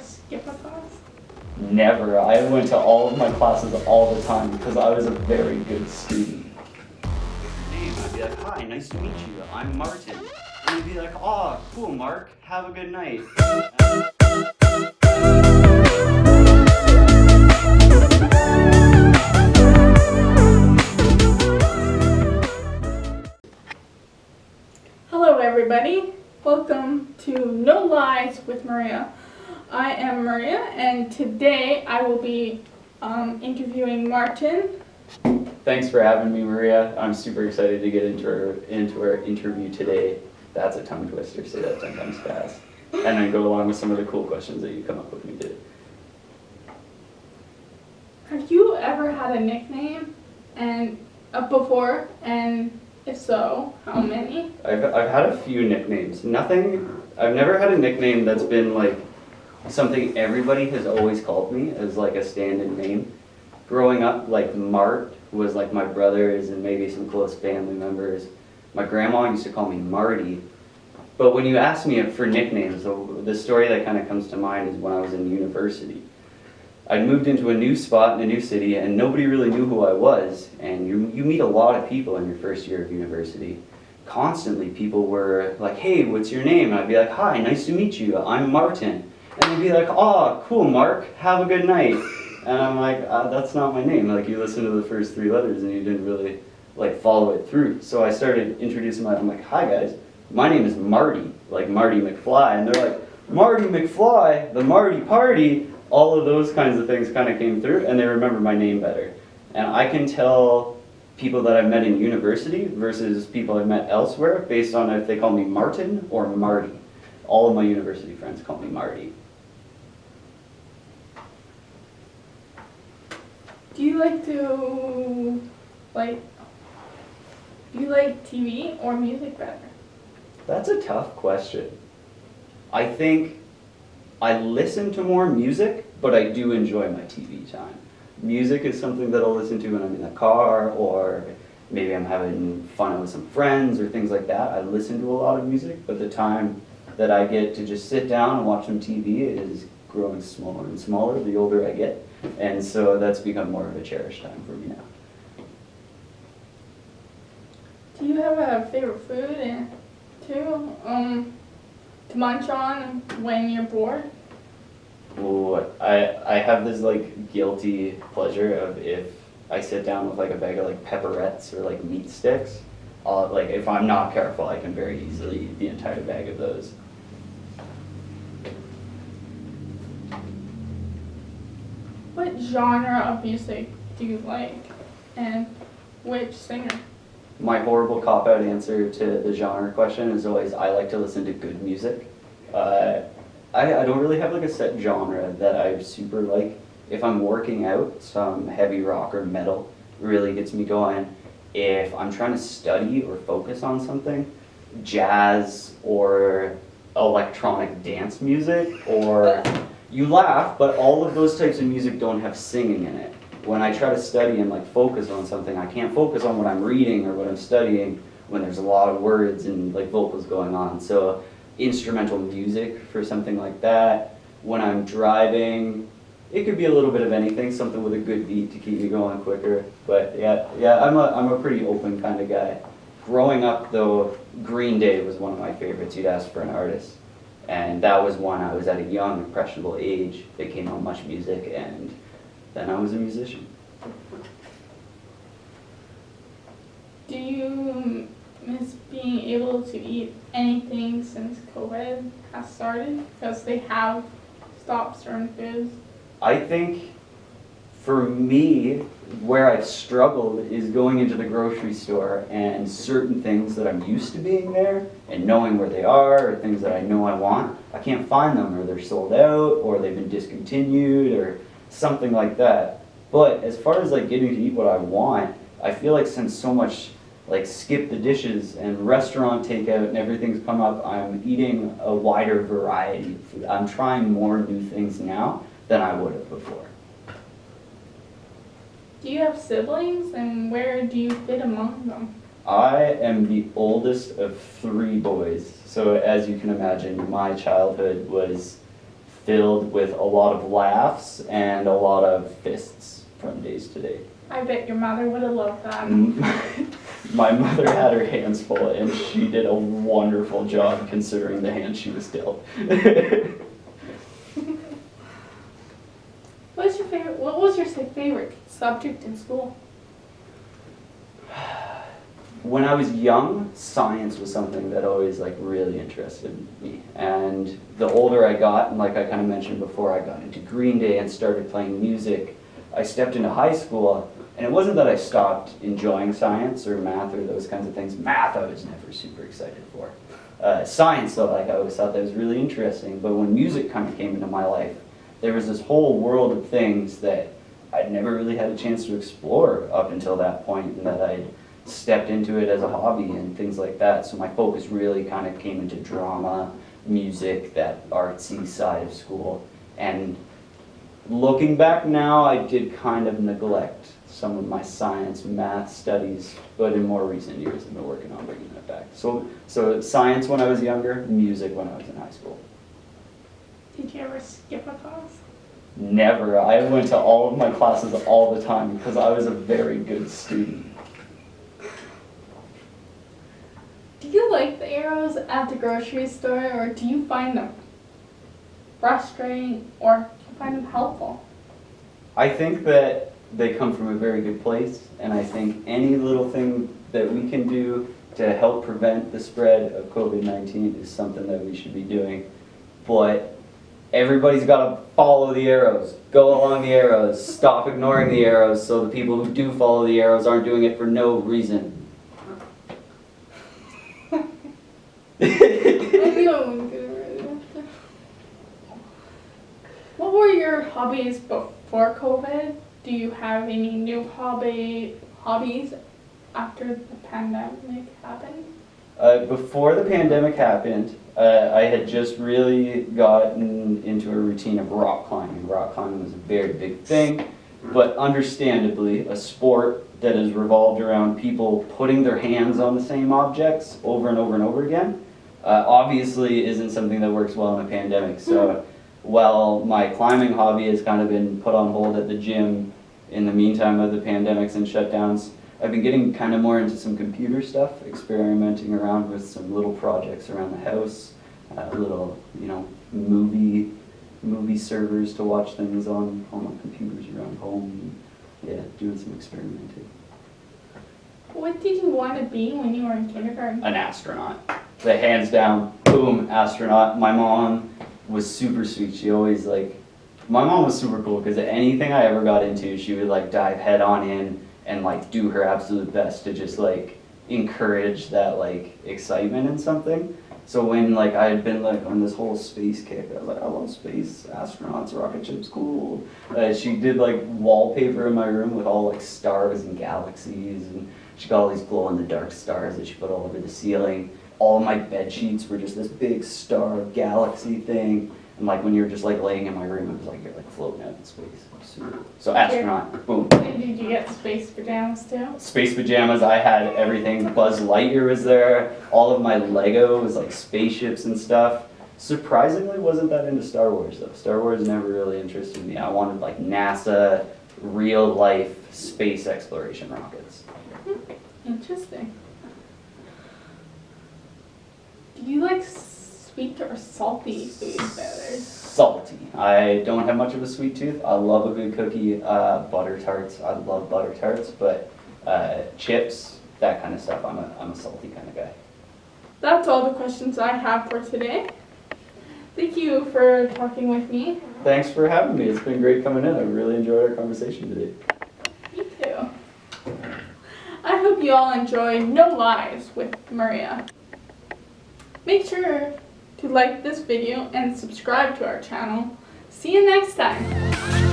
skip a class? Never. I went to all of my classes all the time because I was a very good student. Your name, I'd be like, hi, nice to meet you. I'm Martin. And you'd be like, oh, cool, Mark. Have a good night. Hello everybody, welcome to No Lies with Maria. I am Maria and today I will be interviewing Martin. Thanks for having me, Maria. I'm super excited to get into our interview today. That's a tongue twister, say that 10 times fast. And then go along with some of the cool questions that you come up with me today. Have you ever had a nickname before, and if so, how many? I've had a few nicknames. I've never had a nickname that's been like something everybody has always called me as like a stand-in name. Growing up, like Mart was like my brothers and maybe some close family members. My grandma used to call me Marty. But when you ask me for nicknames, the story that kind of comes to mind is when I was in university. I'd moved into a new spot in a new city and nobody really knew who I was. And you meet a lot of people in your first year of university. Constantly people were like, hey, what's your name? And I'd be like, hi, nice to meet you, I'm Martin. And they'd be like, oh, cool, Mark, have a good night. And I'm like, that's not my name. Like, you listened to the first 3 letters and you didn't really like follow it through. So I started introducing myself. I'm like, hi guys, my name is Marty, like Marty McFly. And they're like, Marty McFly, the Marty Party. All of those kinds of things kind of came through and they remember my name better. And I can tell people that I've met in university versus people I've met elsewhere based on if they call me Martin or Marty. All of my university friends call me Marty. Do you like TV or music better? That's a tough question. I think I listen to more music, but I do enjoy my TV time. Music is something that I'll listen to when I'm in the car, or maybe I'm having fun with some friends or things like that. I listen to a lot of music, but the time that I get to just sit down and watch some TV is growing smaller and smaller the older I get. And so that's become more of a cherished time for me now. Do you have a favorite food to munch on when you're bored? Ooh, I have this like guilty pleasure of if I sit down with like a bag of like pepperettes or like meat sticks, like if I'm not careful, I can very easily eat the entire bag of those. What genre of music do you like, and which singer? My horrible cop-out answer to the genre question is always I like to listen to good music. I don't really have like a set genre that I super like. If I'm working out, some heavy rock or metal really gets me going. If I'm trying to study or focus on something, jazz or electronic dance music, or you laugh, but all of those types of music don't have singing in it. When I try to study and like focus on something, I can't focus on what I'm reading or what I'm studying when there's a lot of words and like vocals going on. So instrumental music for something like that. When I'm driving, it could be a little bit of anything, something with a good beat to keep me going quicker. But yeah, I'm a pretty open kind of guy. Growing up though, Green Day was one of my favorites. You'd ask for an artist. And that was one I was at a young, impressionable age. They came on Much Music, and then I was a musician. Do you miss being able to eat anything since COVID has started? Because they have stopped certain foods. I think for me, where I've struggled is going into the grocery store and certain things that I'm used to being there and knowing where they are or things that I know I want, I can't find them, or they're sold out or they've been discontinued or something like that. But as far as like getting to eat what I want, I feel like since so much like skip the dishes and restaurant takeout and everything's come up, I'm eating a wider variety of food. I'm trying more new things now than I would have before. Do you have siblings, and where do you fit among them? I am the oldest of 3 boys, so as you can imagine, my childhood was filled with a lot of laughs and a lot of fists from days to day. I bet your mother would have loved that. My mother had her hands full, and she did a wonderful job considering the hand she was dealt. What was your favorite subject in school? When I was young, science was something that always like really interested me. And the older I got, and like I kind of mentioned before, I got into Green Day and started playing music. I stepped into high school, and it wasn't that I stopped enjoying science or math or those kinds of things. Math I was never super excited for. Science though, like I always thought that was really interesting. But when music kind of came into my life, there was this whole world of things that I'd never really had a chance to explore up until that point, and that I'd stepped into it as a hobby and things like that. So my focus really kind of came into drama, music, that artsy side of school. And looking back now, I did kind of neglect some of my science, math studies, but in more recent years I've been working on bringing that back. So science when I was younger, music when I was in high school. Did you ever skip a class? Never. I went to all of my classes all the time because I was a very good student. Do you like the arrows at the grocery store, or do you find them frustrating, or do you find them helpful? I think that they come from a very good place, and I think any little thing that we can do to help prevent the spread of COVID-19 is something that we should be doing. But everybody's got to follow the arrows, go along the arrows, stop ignoring the arrows, so the people who do follow the arrows aren't doing it for no reason. What were your hobbies before COVID? Do you have any new hobbies after the pandemic happened? Before the pandemic happened, I had just really gotten into a routine of rock climbing. Rock climbing was a very big thing, but understandably, a sport that is revolved around people putting their hands on the same objects over and over and over again, obviously isn't something that works well in a pandemic. So while my climbing hobby has kind of been put on hold at the gym in the meantime of the pandemics and shutdowns, I've been getting kind of more into some computer stuff, experimenting around with some little projects around the house, little, movie servers to watch things on my computers around home. Yeah, doing some experimenting. What did you want to be when you were in kindergarten? An astronaut. The hands down, boom, astronaut. My mom was super sweet. She always my mom was super cool because anything I ever got into, she would dive head on in and do her absolute best to just encourage that excitement in something. So when I had been on this whole space kick, I was like, I love space, astronauts, rocket ships, cool. She did wallpaper in my room with all stars and galaxies, and she got all these glow in the dark stars that she put all over the ceiling. All of my bed sheets were just this big star galaxy thing. And when you're just laying in my room, it was you're floating out in space. Super. So astronaut, boom. And did you get space pajamas too? Space pajamas, I had everything. Buzz Lightyear was there. All of my Lego was spaceships and stuff. Surprisingly, wasn't that into Star Wars though. Star Wars never really interested me. I wanted NASA, real life space exploration rockets. Interesting. Do you like sweet or salty food better? Salty. I don't have much of a sweet tooth. I love a good cookie. Butter tarts. I love butter tarts, but chips, that kind of stuff. I'm a salty kind of guy. That's all the questions I have for today. Thank you for talking with me. Thanks for having me. It's been great coming in. I really enjoyed our conversation today. Me too. I hope you all enjoyed No Lies with Maria. Make sure to like this video and subscribe to our channel. See you next time.